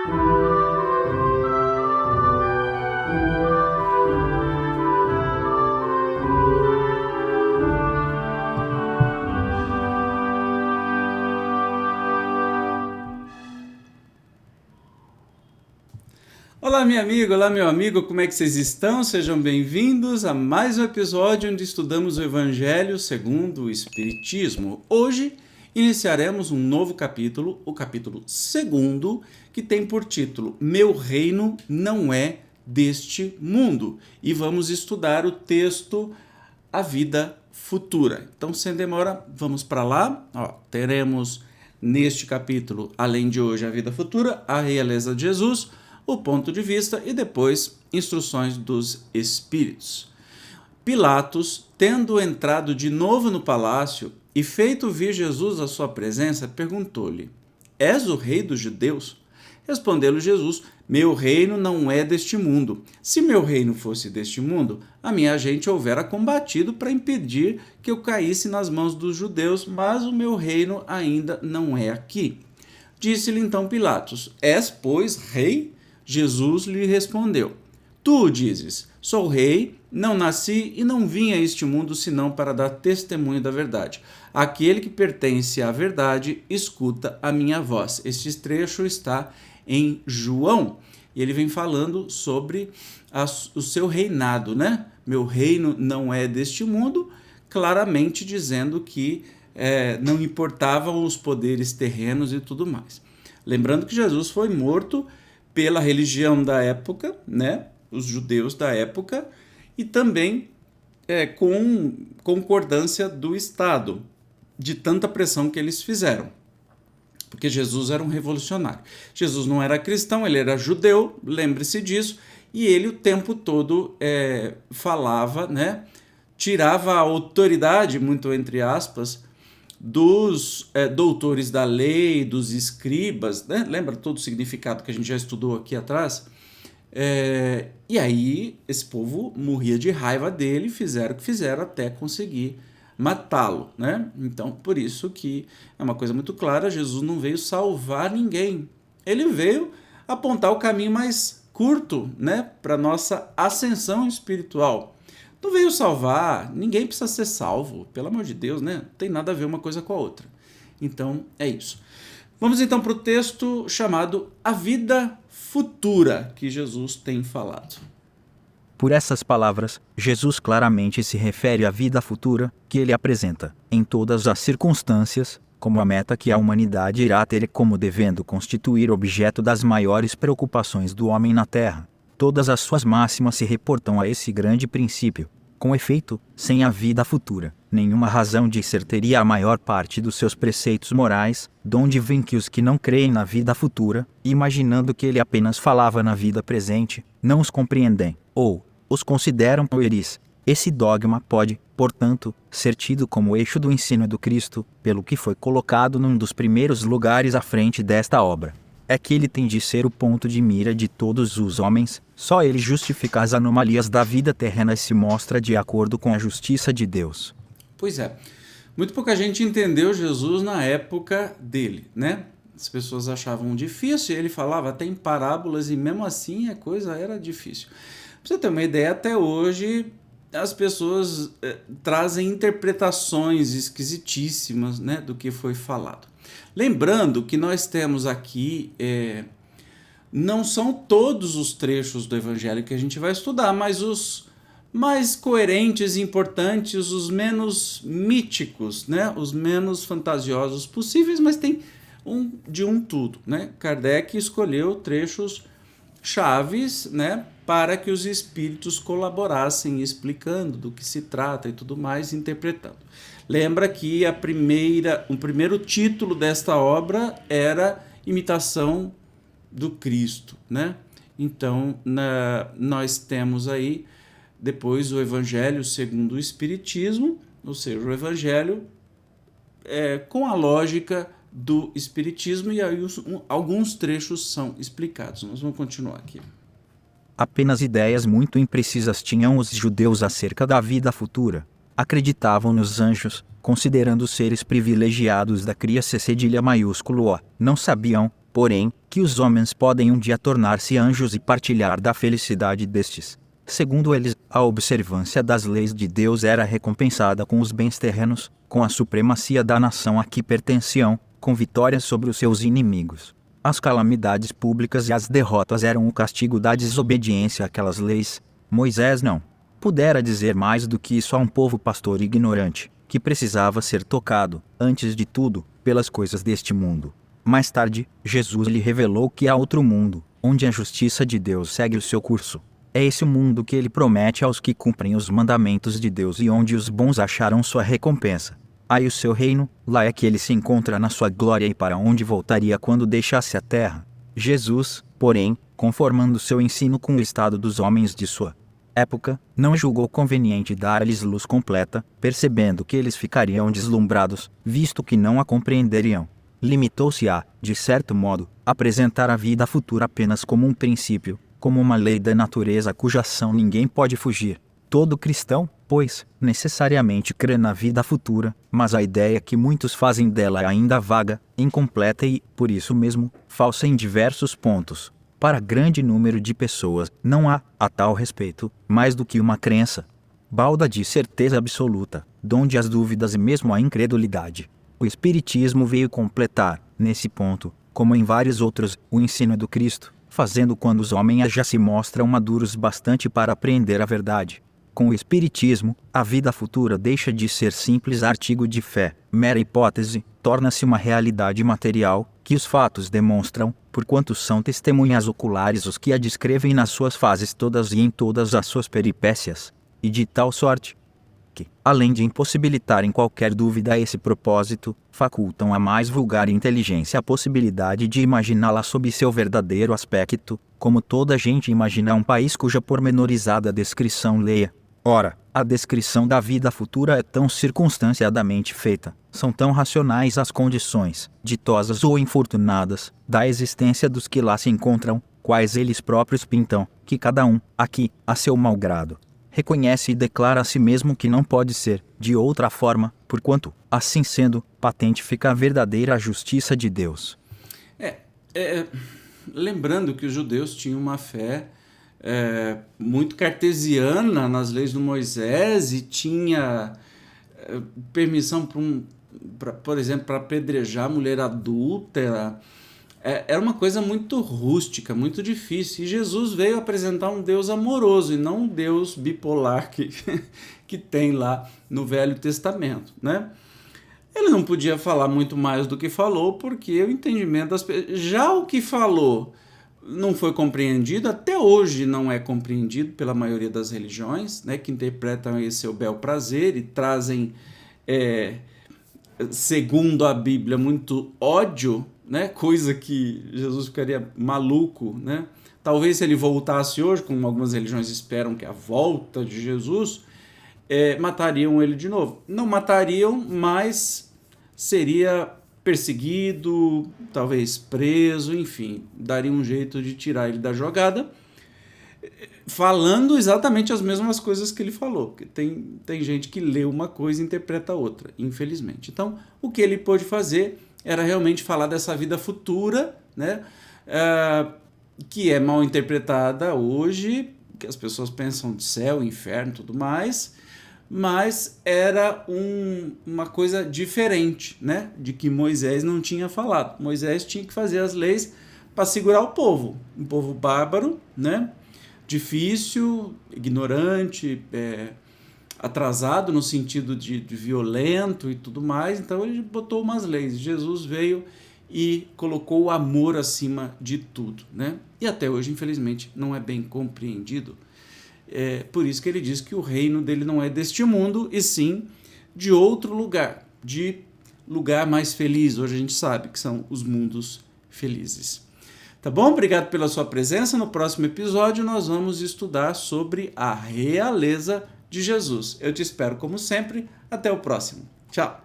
Olá, minha amiga, olá, meu amigo, como é que vocês estão? Sejam bem-vindos a mais um episódio onde estudamos o Evangelho segundo o Espiritismo. Hoje iniciaremos um novo capítulo, o capítulo 2, que tem por título Meu Reino Não É Deste Mundo. E vamos estudar o texto A Vida Futura. Então, sem demora, vamos para lá. Teremos neste capítulo, além de hoje, a vida futura, a realeza de Jesus, o ponto de vista e depois instruções dos espíritos. Pilatos, tendo entrado de novo no palácio e feito vir Jesus à sua presença, perguntou-lhe: És o rei dos judeus? Respondeu-lhe Jesus: Meu reino não é deste mundo. Se meu reino fosse deste mundo, a minha gente houvera combatido para impedir que eu caísse nas mãos dos judeus, mas o meu reino ainda não é aqui. Disse-lhe então Pilatos: És, pois, rei? Jesus lhe respondeu: Tu dizes, sou rei, não nasci e não vim a este mundo senão para dar testemunho da verdade. Aquele que pertence à verdade escuta a minha voz. Este trecho está em João e ele vem falando sobre o seu reinado, né? Meu reino não é deste mundo, claramente dizendo que não importavam os poderes terrenos e tudo mais. Lembrando que Jesus foi morto pela religião da época, né, os judeus da época, e também com concordância do Estado, de tanta pressão que eles fizeram, porque Jesus era um revolucionário. Jesus não era cristão, ele era judeu, lembre-se disso, e ele o tempo todo falava, né, tirava a autoridade, muito entre aspas, dos doutores da lei, dos escribas, né? Lembra todo o significado que a gente já estudou aqui atrás? E aí esse povo morria de raiva dele, fizeram o que fizeram até conseguir matá-lo, né? Então, por isso que é uma coisa muito clara, Jesus não veio salvar ninguém. Ele veio apontar o caminho mais curto, né, para nossa ascensão espiritual. Não veio salvar, ninguém precisa ser salvo, pelo amor de Deus, né? Não tem nada a ver uma coisa com a outra. Então, é isso. Vamos então para o texto chamado A Vida Futura, que Jesus tem falado. Por essas palavras, Jesus claramente se refere à vida futura, que ele apresenta, em todas as circunstâncias, como a meta que a humanidade irá ter como devendo constituir objeto das maiores preocupações do homem na Terra. Todas as suas máximas se reportam a esse grande princípio. Com efeito, sem a vida futura, nenhuma razão de ser teria a maior parte dos seus preceitos morais, donde vem que os que não creem na vida futura, imaginando que ele apenas falava na vida presente, não os compreendem, ou os consideram pueris. Esse dogma pode, portanto, ser tido como eixo do ensino do Cristo, pelo que foi colocado num dos primeiros lugares à frente desta obra. É que ele tem de ser o ponto de mira de todos os homens, só ele justifica as anomalias da vida terrena e se mostra de acordo com a justiça de Deus. Pois é, muito pouca gente entendeu Jesus na época dele, né? As pessoas achavam difícil, ele falava até em parábolas e mesmo assim a coisa era difícil. Pra você ter uma ideia, até hoje as pessoas trazem interpretações esquisitíssimas, né, do que foi falado. Lembrando que nós temos aqui, não são todos os trechos do Evangelho que a gente vai estudar, mas os mais coerentes e importantes, os menos míticos, né? Os menos fantasiosos possíveis, mas tem de um tudo, né? Kardec escolheu trechos chaves, né, para que os espíritos colaborassem explicando do que se trata e tudo mais, interpretando. Lembra que o primeiro título desta obra era Imitação do Cristo, né? Então, nós temos aí depois o Evangelho segundo o Espiritismo, ou seja, o Evangelho com a lógica do Espiritismo, e aí alguns trechos são explicados. Nós vamos continuar aqui. Apenas ideias muito imprecisas tinham os judeus acerca da vida futura. Acreditavam nos anjos, considerando seres privilegiados da cria-se cedilha maiúsculo O. Não sabiam, porém, que os homens podem um dia tornar-se anjos e partilhar da felicidade destes. Segundo eles, a observância das leis de Deus era recompensada com os bens terrenos, com a supremacia da nação a que pertenciam, com vitórias sobre os seus inimigos. As calamidades públicas e as derrotas eram o castigo da desobediência àquelas leis. Moisés não pudera dizer mais do que isso a um povo pastor ignorante, que precisava ser tocado, antes de tudo, pelas coisas deste mundo. Mais tarde, Jesus lhe revelou que há outro mundo, onde a justiça de Deus segue o seu curso. É esse o mundo que ele promete aos que cumprem os mandamentos de Deus e onde os bons acharão sua recompensa. Aí o seu reino, lá é que ele se encontra na sua glória e para onde voltaria quando deixasse a terra. Jesus, porém, conformando seu ensino com o estado dos homens de sua época, não julgou conveniente dar-lhes luz completa, percebendo que eles ficariam deslumbrados, visto que não a compreenderiam. Limitou-se a, de certo modo, apresentar a vida futura apenas como um princípio, como uma lei da natureza cuja ação ninguém pode fugir. Todo cristão, pois, necessariamente crê na vida futura, mas a ideia que muitos fazem dela é ainda vaga, incompleta e, por isso mesmo, falsa em diversos pontos. Para grande número de pessoas, não há, a tal respeito, mais do que uma crença balda de certeza absoluta, donde as dúvidas e mesmo a incredulidade. O Espiritismo veio completar, nesse ponto, como em vários outros, o ensino do Cristo, fazendo quando os homens já se mostram maduros bastante para apreender a verdade. Com o Espiritismo, a vida futura deixa de ser simples artigo de fé, mera hipótese, torna-se uma realidade material, que os fatos demonstram, porquanto são testemunhas oculares os que a descrevem nas suas fases todas e em todas as suas peripécias, e de tal sorte que, além de impossibilitarem qualquer dúvida a esse propósito, facultam a mais vulgar inteligência a possibilidade de imaginá-la sob seu verdadeiro aspecto, como toda gente imagina um país cuja pormenorizada descrição leia. Ora, a descrição da vida futura é tão circunstanciadamente feita, são tão racionais as condições, ditosas ou infortunadas, da existência dos que lá se encontram, quais eles próprios pintam, que cada um, aqui, a seu mau grado, reconhece e declara a si mesmo que não pode ser, de outra forma, porquanto, assim sendo, patente fica a verdadeira justiça de Deus. Lembrando que os judeus tinham uma fé muito cartesiana nas leis do Moisés e tinha permissão, por exemplo, para apedrejar mulher adúltera. Era uma coisa muito rústica, muito difícil. E Jesus veio apresentar um Deus amoroso e não um Deus bipolar que tem lá no Velho Testamento, né? Ele não podia falar muito mais do que falou, porque o entendimento das pessoas... Já o que falou não foi compreendido, até hoje não é compreendido pela maioria das religiões, né, que interpretam esse seu bel prazer e trazem, segundo a Bíblia, muito ódio, né, coisa que Jesus ficaria maluco, né? Talvez se ele voltasse hoje, como algumas religiões esperam que a volta de Jesus, matariam ele de novo. Não matariam, mas seria perseguido, talvez preso, enfim, daria um jeito de tirar ele da jogada, falando exatamente as mesmas coisas que ele falou, porque tem gente que lê uma coisa e interpreta outra, infelizmente. Então, o que ele pôde fazer era realmente falar dessa vida futura, né, que é mal interpretada hoje, que as pessoas pensam de céu, inferno e tudo mais, mas era uma coisa diferente, né, de que Moisés não tinha falado. Moisés tinha que fazer as leis para segurar o povo, um povo bárbaro, né, difícil, ignorante, atrasado no sentido de violento e tudo mais. Então ele botou umas leis. Jesus veio e colocou o amor acima de tudo, né? E até hoje, infelizmente, não é bem compreendido. Por isso que ele diz que o reino dele não é deste mundo, e sim de outro lugar, de lugar mais feliz. Hoje a gente sabe que são os mundos felizes. Tá bom? Obrigado pela sua presença. No próximo episódio nós vamos estudar sobre a realeza de Jesus. Eu te espero como sempre. Até o próximo. Tchau!